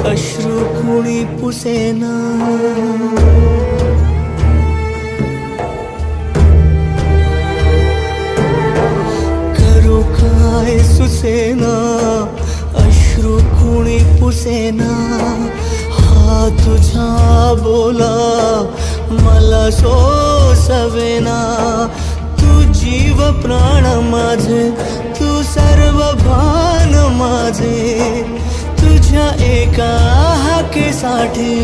अश्रू कुणी पुसेना, करू काय सुसेना, अश्रू कुणी पुसेना, हा तुझा बोला मला सोसवेना, तू जीव प्राण माझे, तू सर्व भान माझे, तुझ्या एका हाकेसाठी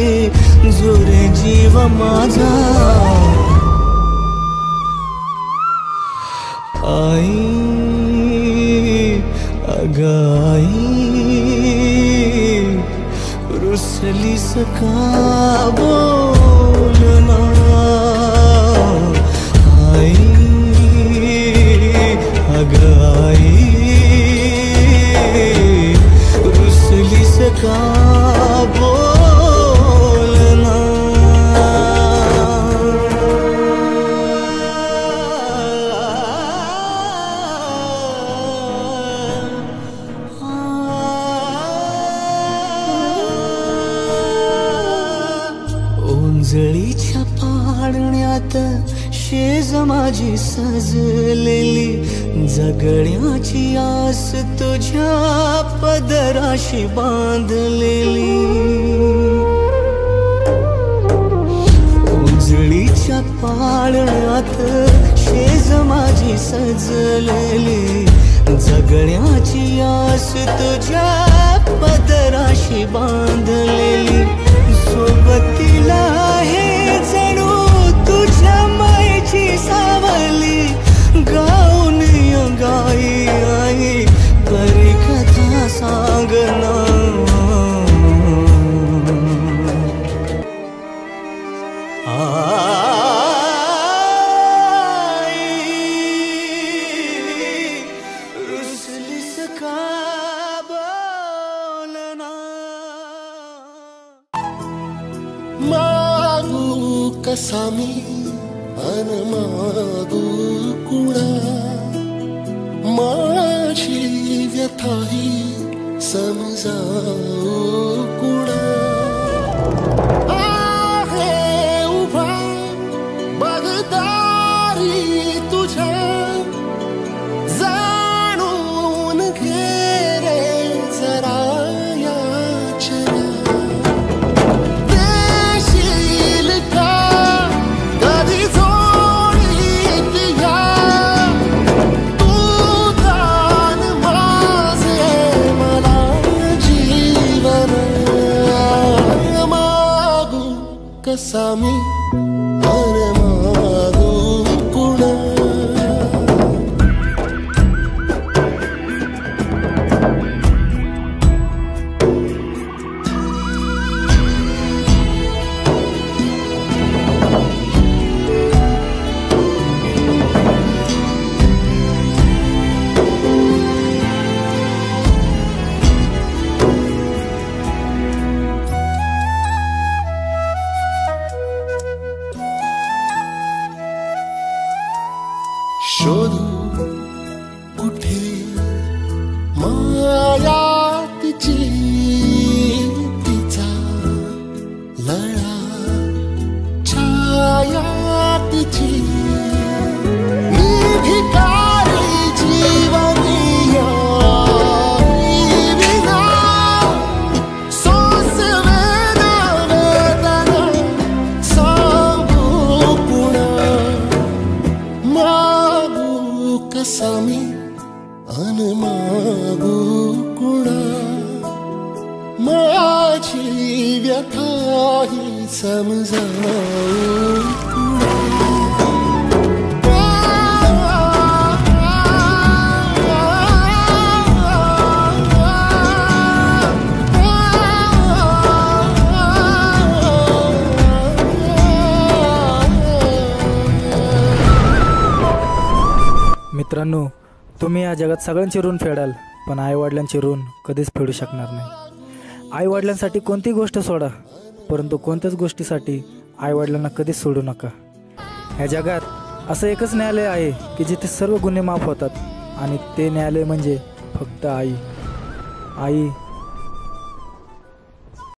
जुरे जीव माझा। आई अगं आई, रुसलीस का बोलना, आई अगं आई, रुसलीस का बोलना। ओंजळीच्या पाळण्यात शेज माझी सजलेली, जगण्याची आस तुझ्या पदराशी बांधलेली, ओंजळीच्या पाळण्यात शेज माझी सजलेली, जगण्याची आस तुझ्या पदराशी बांधलेली, सोबतीला आहे जणू तुझ्या मायेची सावली, गाऊन गाई आई परी कथा सांगना, आई रुसलीस का बोलना। मागू कसा मी अन मागू कुणा, माझी व्यथाही समजावू कुणा, आहे उभा बगदारी तुझ्या, जाणून घे रे जरा याचना, कसा मी अरे मागू कुणा। शोधू कुठे माया तिची, तिचा लळा छाया तिची, मी भिकारी जीवनिया विना, सोसवेना वेदना सांगू कुणा, कसा मी अन मागू कुणा, माझी व्यथाही समजावू कुणा। मित्रांनो, तुम्ही या जगात सगळ्यांची ऋण फेडाल, पण आईवडिलांची ऋण कधीच फेडू शकणार नाही। आईवडिलांसाठी कोणती गोष्ट सोडा, परंतु कोणत्याच गोष्टीसाठी आईवडिलांना कधीच सोडू नका। ह्या जगात असं एकच न्यायालय आहे की जिथे सर्व गुन्हे माफ होतात, आणि ते न्यायालय म्हणजे फक्त आई। आई